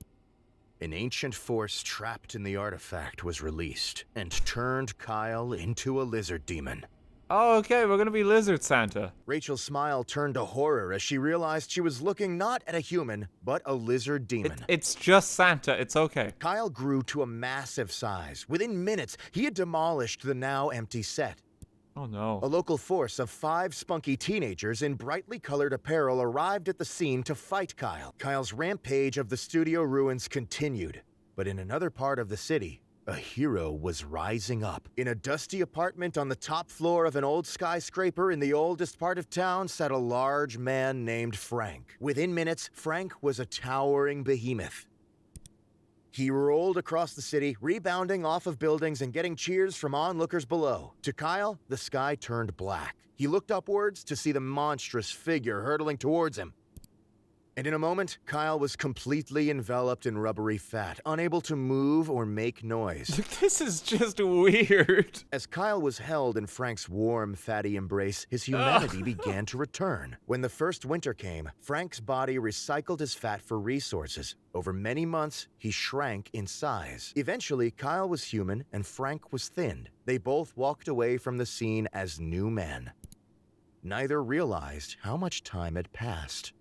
Speaker 1: An ancient force trapped in the artifact was released and turned Kyle into a lizard demon.
Speaker 2: Oh, okay, we're gonna be Lizard Santa.
Speaker 1: Rachel's smile turned to horror as she realized she was looking not at a human, but a lizard demon.
Speaker 2: It's just Santa, it's okay.
Speaker 1: Kyle grew to a massive size. Within minutes, he had demolished the now empty set.
Speaker 2: Oh no.
Speaker 1: A local force of 5 spunky teenagers in brightly colored apparel arrived at the scene to fight Kyle. Kyle's rampage of the studio ruins continued, but in another part of the city, a hero was rising up. In a dusty apartment on the top floor of an old skyscraper in the oldest part of town sat a large man named Frank. Within minutes, Frank was a towering behemoth. He rolled across the city, rebounding off of buildings and getting cheers from onlookers below. To Kyle, the sky turned black. He looked upwards to see the monstrous figure hurtling towards him. And in a moment, Kyle was completely enveloped in rubbery fat, unable to move or make noise.
Speaker 2: This is just weird.
Speaker 1: As Kyle was held in Frank's warm, fatty embrace, his humanity began to return. When the first winter came, Frank's body recycled his fat for resources. Over many months, he shrank in size. Eventually, Kyle was human and Frank was thinned. They both walked away from the scene as new men. Neither realized how much time had passed.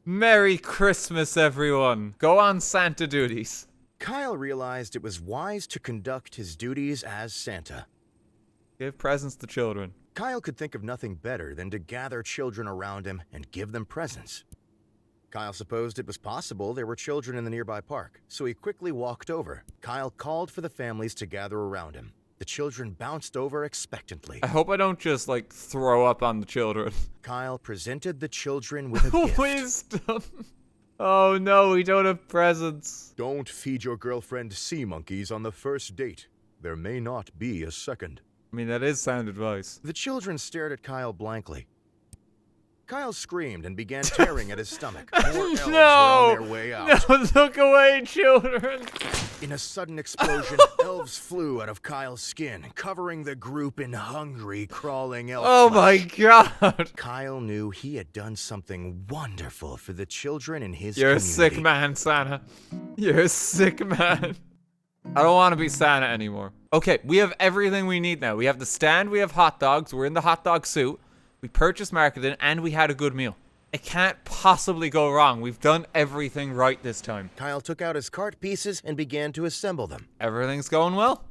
Speaker 2: Merry Christmas, everyone. Go on Santa duties.
Speaker 1: Kyle realized it was wise to conduct his duties as Santa.
Speaker 2: Give presents to children.
Speaker 1: Kyle could think of nothing better than to gather children around him and give them presents. Kyle supposed it was possible there were children in the nearby park, so he quickly walked over. Kyle called for the families to gather around him. The children bounced over expectantly.
Speaker 2: I hope I don't just, like, throw up on the children.
Speaker 1: Kyle presented the children with a gift.
Speaker 2: Wisdom. Oh no, we don't have presents.
Speaker 1: Don't feed your girlfriend sea monkeys on the first date. There may not be a second.
Speaker 2: I mean, that is sound advice.
Speaker 1: The children stared at Kyle blankly. Kyle screamed and began tearing at his stomach. More elves were on their way out.
Speaker 2: No, look away, children.
Speaker 1: In a sudden explosion, elves flew out of Kyle's skin, covering the group in hungry, crawling elf
Speaker 2: Oh
Speaker 1: flesh.
Speaker 2: my god.
Speaker 1: Kyle knew he had done something wonderful for the children in his
Speaker 2: You're a
Speaker 1: community.
Speaker 2: sick man, Santa. You're a sick man. I don't want to be Santa anymore. Okay, we have everything we need now. We have the stand, we have hot dogs, we're in the hot dog suit, we purchased marketing, and we had a good meal. It can't possibly go wrong. We've done everything right this time.
Speaker 1: Kyle took out his cart pieces and began to assemble them.
Speaker 2: Everything's going well.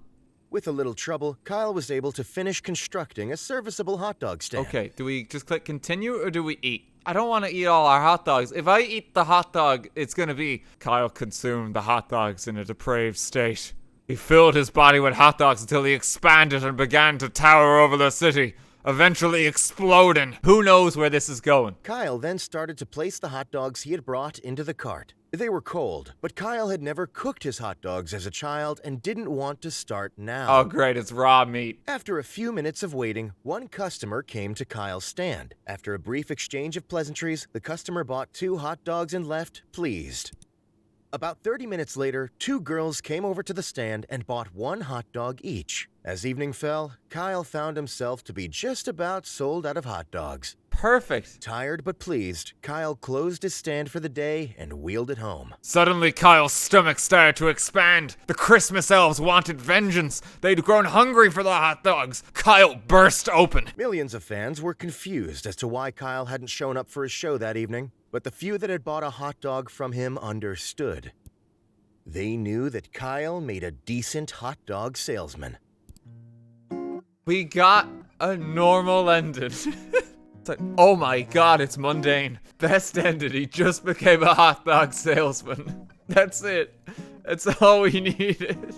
Speaker 1: With a little trouble, Kyle was able to finish constructing a serviceable hot dog stand.
Speaker 2: Okay, do we just click continue or do we eat? I don't want to eat all our hot dogs. If I eat the hot dog, it's going to be Kyle consumed the hot dogs in a depraved state. He filled his body with hot dogs until he expanded and began to tower over the city, eventually exploding. Who knows where this is going?
Speaker 1: Kyle then started to place the hot dogs he had brought into the cart. They were cold, but Kyle had never cooked his hot dogs as a child and didn't want to start now.
Speaker 2: Oh great, it's raw meat.
Speaker 1: After a few minutes of waiting, one customer came to Kyle's stand. After a brief exchange of pleasantries, the customer bought 2 hot dogs and left, pleased. About 30 minutes later, 2 girls came over to the stand and bought 1 hot dog each. As evening fell, Kyle found himself to be just about sold out of hot dogs.
Speaker 2: Perfect.
Speaker 1: Tired but pleased, Kyle closed his stand for the day and wheeled it home.
Speaker 2: Suddenly, Kyle's stomach started to expand. The Christmas elves wanted vengeance. They'd grown hungry for the hot dogs. Kyle burst open.
Speaker 1: Millions of fans were confused as to why Kyle hadn't shown up for his show that evening, but the few that had bought a hot dog from him understood. They knew that Kyle made a decent hot dog salesman.
Speaker 2: We got a normal ending. It's like, oh my god, it's mundane. Best ended, he just became a hot dog salesman. That's it. That's all we needed.